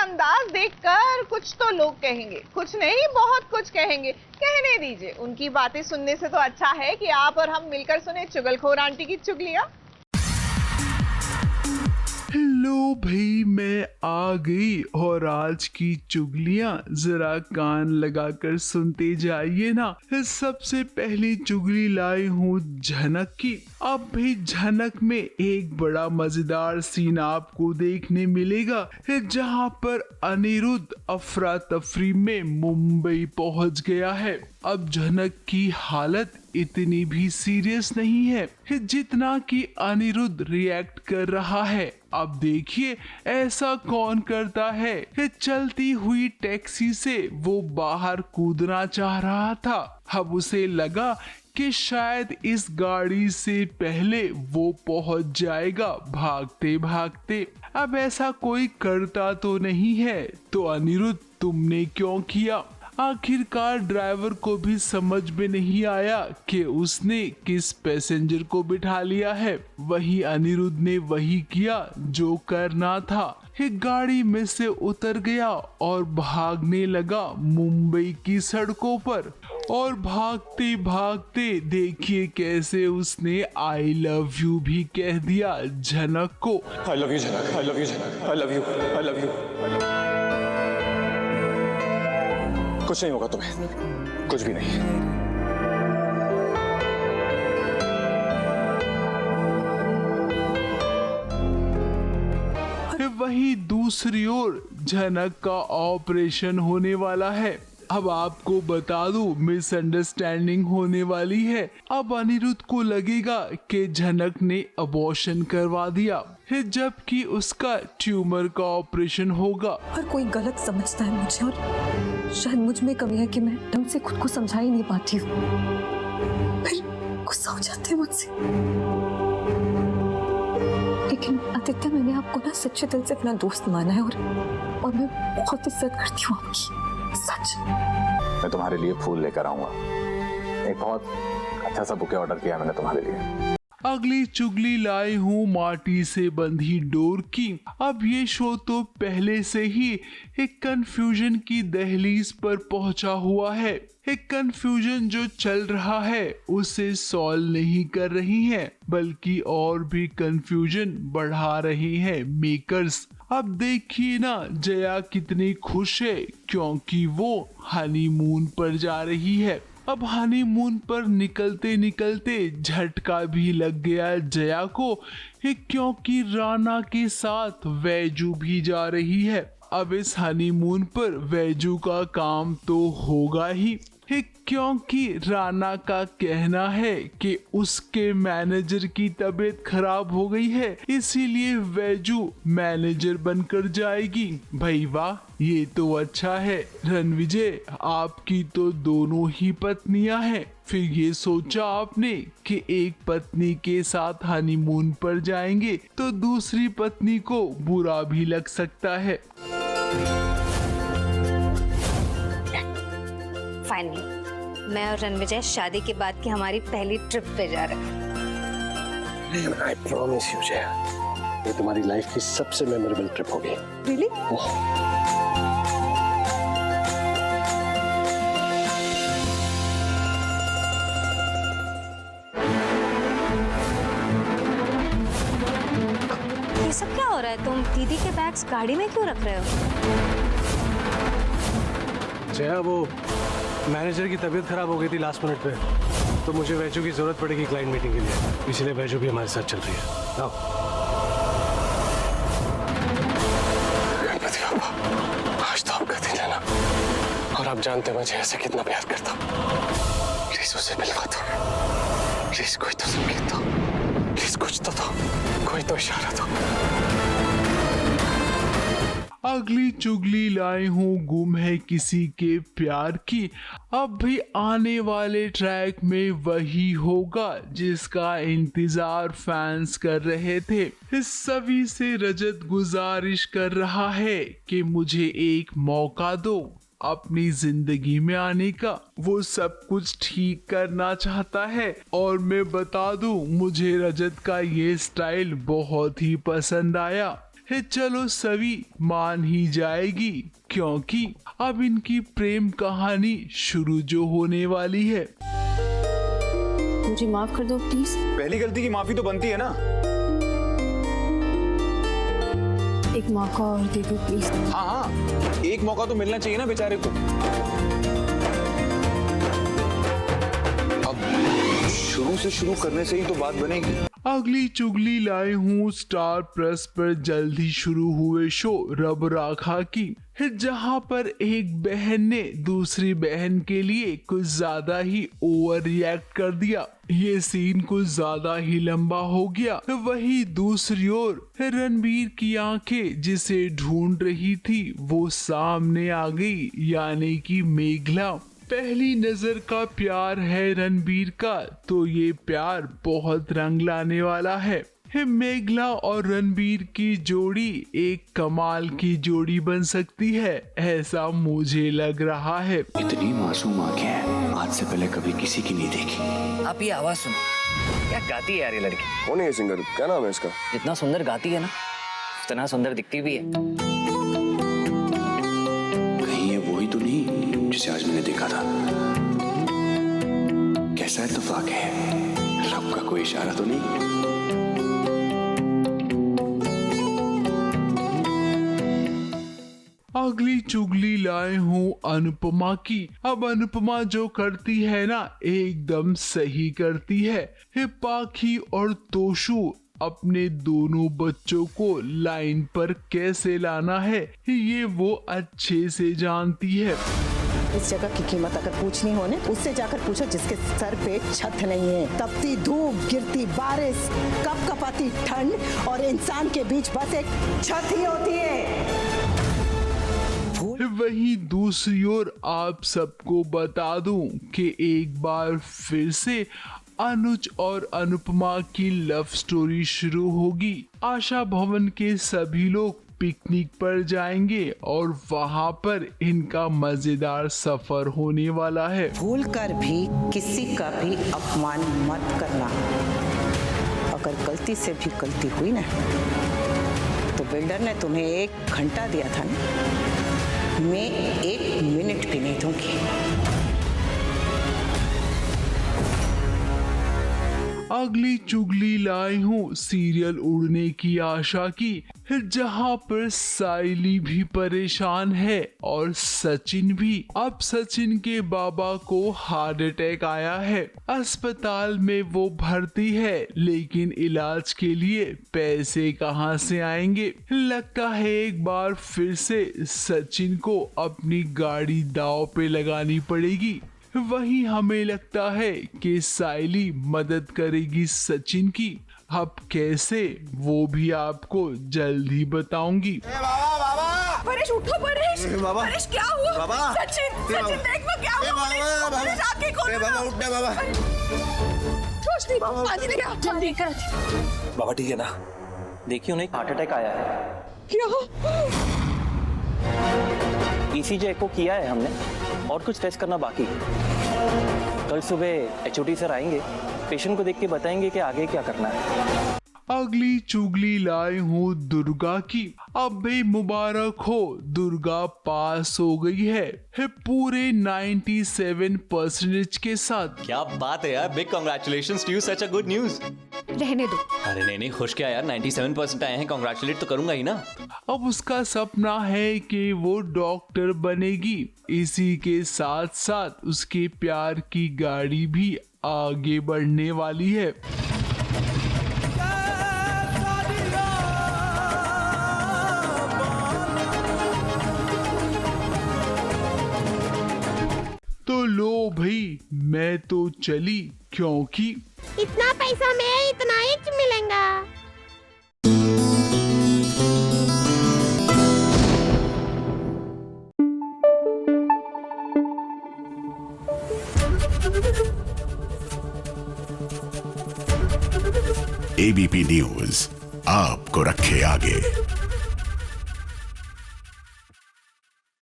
अंदाज देखकर कुछ तो लोग कहेंगे, कुछ नहीं बहुत कुछ कहेंगे। कहने दीजिए, उनकी बातें सुनने से तो अच्छा है कि आप और हम मिलकर सुने चुगलखोर आंटी की चुगलियां। हेलो भाई, मैं आ गई और आज की चुगलियां जरा कान लगाकर सुनते जाइए ना। सबसे पहली चुगली लाई हूँ झनक की। अब भी झनक में एक बड़ा मजेदार सीन आपको देखने मिलेगा, जहां पर अनिरुद्ध अफरा तफरी में मुंबई पहुंच गया है। अब झनक की हालत इतनी भी सीरियस नहीं है जितना कि अनिरुद्ध रिएक्ट कर रहा है। अब देखिए ऐसा कौन करता है। चलती हुई टैक्सी से वो बाहर कूदना चाह रहा था। अब उसे लगा कि शायद इस गाड़ी से पहले वो पहुंच जाएगा भागते भागते। अब ऐसा कोई करता तो नहीं है, तो अनिरुद्ध तुमने क्यों किया? आखिरकार ड्राइवर को भी समझ में नहीं आया कि उसने किस पैसेंजर को बिठा लिया है। वही अनिरुद्ध ने वही किया जो करना था। एक गाड़ी में से उतर गया और भागने लगा मुंबई की सड़कों पर। और भागते भागते देखिए कैसे उसने आई लव यू भी कह दिया झनक को। आई लव यू झनक, आई लव यू झनक, I love you, I love you. कुछ नहीं होगा तुम्हें, कुछ भी नहीं। वहीं दूसरी ओर झनक का ऑपरेशन होने वाला है। अब आपको बता दूं, मिसअंडरस्टैंडिंग होने वाली है। अब अनिरुद्ध को लगेगा कि झनक ने अबॉर्शन करवा दिया है, जबकि उसका ट्यूमर का ऑपरेशन होगा। हर कोई गलत समझता है मुझे, और शायद मुझ में कमी है कि मैं ढंग से खुद को समझा ही नहीं पाती हूँ। फिर गुस्सा हो जाते हैं मुझसे। लेकिन आदित्य, मैंने आपको ना सच्चे दिल से अपना दोस्त माना है, और मैं बहुत इज्जत करती हूँ आपकी, सच। मैं तुम्हारे लिए फूल लेकर आऊंगा। एक बहुत अच्छा सा बुके ऑर्डर किया मैंने तुम्हारे लिए। अगली चुगली लाई हूँ माटी से बंधी डोर की। अब ये शो तो पहले से ही एक कंफ्यूजन की दहलीज पर पहुंचा हुआ है। एक कंफ्यूजन जो चल रहा है उसे सॉल्व नहीं कर रही है, बल्कि और भी कंफ्यूजन बढ़ा रहे हैं मेकर्स। अब देखिए ना, जया कितनी खुश है क्योंकि वो हनीमून पर जा रही है। अब हनीमून पर निकलते निकलते झटका भी लग गया जया को, क्योंकि राना के साथ वैजू भी जा रही है। अब इस हनीमून पर वैजू का काम तो होगा ही, क्योंकि राना का कहना है कि उसके मैनेजर की तबीयत खराब हो गई है, इसीलिए वैजू मैनेजर बनकर जाएगी। भाई वाह, ये तो अच्छा है। रणविजय, आपकी तो दोनों ही पत्नियां हैं। फिर ये सोचा आपने कि एक पत्नी के साथ हनीमून पर जाएंगे तो दूसरी पत्नी को बुरा भी लग सकता है। फाइनली मैं और रणविजय शादी के बाद की हमारी पहली ट्रिप पे जा रहे हैं। I promise you, जया, ये तुम्हारी लाइफ की सबसे मेमोरेबल ट्रिप होगी। Really? ये सब क्या हो रहा है? तुम दीदी के बैग्स गाड़ी में क्यों रख रहे हो? जया, वो मैनेजर की तबीयत खराब हो गई थी लास्ट मिनट पे, तो मुझे वैजू की जरूरत पड़ेगी क्लाइंट मीटिंग के लिए, इसलिए वैजू भी हमारे साथ चल रही है। आओ। गणपति बाबा, आज तो आपका दिन है ना, और आप जानते हैं मुझे ऐसे कितना प्यार करता हूँ। प्लीज उसे मिलवा दो, प्लीज कोई तो संकेत दो, प्लीज कुछ तो दो, कोई तो इशारा दो। अगली चुगली लाए हूँ गुम है किसी के प्यार की। अब भी आने वाले ट्रैक में वही होगा जिसका इंतजार फैंस कर रहे थे। इस सभी से रजत गुजारिश कर रहा है कि मुझे एक मौका दो अपनी जिंदगी में आने का। वो सब कुछ ठीक करना चाहता है, और मैं बता दूं, मुझे रजत का ये स्टाइल बहुत ही पसंद आया। है चलो सभी मान ही जाएगी, क्योंकि अब इनकी प्रेम कहानी शुरू जो होने वाली है। मुझे माफ कर दो प्लीज। पहली गलती की माफी तो बनती है ना। एक मौका और दे दो प्लीज। हाँ, एक मौका तो मिलना चाहिए ना बेचारे को। अब शुरू से शुरू करने से ही तो बात बनेगी। अगली चुगली लाए हूँ स्टार प्लस पर जल्द ही शुरू हुए शो रब राखा की, जहां पर एक बहन ने दूसरी बहन के लिए कुछ ज्यादा ही ओवर रिएक्ट कर दिया। ये सीन कुछ ज्यादा ही लंबा हो गया। वही दूसरी ओर रणबीर की आंखें जिसे ढूंढ रही थी वो सामने आ गई, यानी कि मेघला। पहली नजर का प्यार है रणबीर का, तो ये प्यार बहुत रंग लाने वाला है। मेघला और रणबीर की जोड़ी एक कमाल की जोड़ी बन सकती है, ऐसा मुझे लग रहा है। इतनी मासूम आंखें हैं, आज से पहले कभी किसी की नहीं देखी। आप ये आवाज सुनो, क्या गाती है यार ये लड़की। कौन है ये सिंगर, क्या नाम है इसका? जितना सुंदर गाती है ना, उतना सुंदर दिखती भी है। कहीं ये वही तो नहीं जिसे आज मैंने देखा था। कैसा इत्तेफाक है, रब का कोई इशारा तो नहीं। अगली चुगली लाए हूँ अनुपमा की। अब अनुपमा जो करती है ना एकदम सही करती है। पाखी और तोशु अपने दोनों बच्चों को लाइन पर कैसे लाना है ये वो अच्छे से जानती है। इस जगह की कीमत अगर पूछनी हो ना, उससे जाकर पूछो जिसके सर पे छत नहीं है। तपती धूप, गिरती बारिश, कपकपाती ठंड और इंसान के बीच बस एक छत ही होती है। वहीं दूसरी ओर आप सबको बता दूं कि एक बार फिर से अनुज और अनुपमा की लव स्टोरी शुरू होगी। आशा भवन के सभी लोग पिकनिक पर जाएंगे और वहां पर इनका मजेदार सफर होने वाला है। भूल कर भी किसी का भी अपमान मत करना। अगर गलती से भी गलती हुई ना, तो बिल्डर ने तुम्हें 1 घंटा दिया था ना, मैं 1 मिनट भी नहीं दूंगी। अगली चुगली लाई हूँ सीरियल उड़ने की आशा की, जहाँ पर साइली भी परेशान है और सचिन भी। अब सचिन के बाबा को हार्ट अटैक आया है, अस्पताल में वो भर्ती है, लेकिन इलाज के लिए पैसे कहाँ से आएंगे। लगता है एक बार फिर से सचिन को अपनी गाड़ी दांव पे लगानी पड़ेगी। वहीं हमें लगता है कि साइली मदद करेगी सचिन की। अब कैसे वो भी आपको जल्द ही बताऊंगी। परेश उठो परेश। बाबा। परेश क्या हुआ? बाबा। सचिन देख वो क्या हुआ? परेश आके खोलो ना। उठना बाबा। रोशनी पानी ले आ जल्दी कर। बाबा ठीक है ना? देखिए उन्हें हार्ट अटैक आया है। क्या? ECG एको किया है हमने और कुछ टेस्ट करना बाकी है। कल सुबह HOD सर आएंगे, पेशेंट को देख के बताएंगे कि आगे क्या करना है। अगली चुगली लाए हूँ दुर्गा की। अब भी मुबारक हो, दुर्गा पास हो गई है पूरे 97% के साथ। क्या बात है यार, big congratulations to you, such a good news. रहने दो। अरे नहीं खुश क्या यार, 97% आए हैं, कांग्रेचुलेट तो करूंगा ही ना। अब उसका सपना है कि वो डॉक्टर बनेगी। इसी के साथ साथ उसके प्यार की गाड़ी भी आगे बढ़ने वाली है। तो लो भाई, मैं तो चली, क्योंकि इतना पैसा में इतना ही मिलेगा। ABP न्यूज आपको रखे आगे।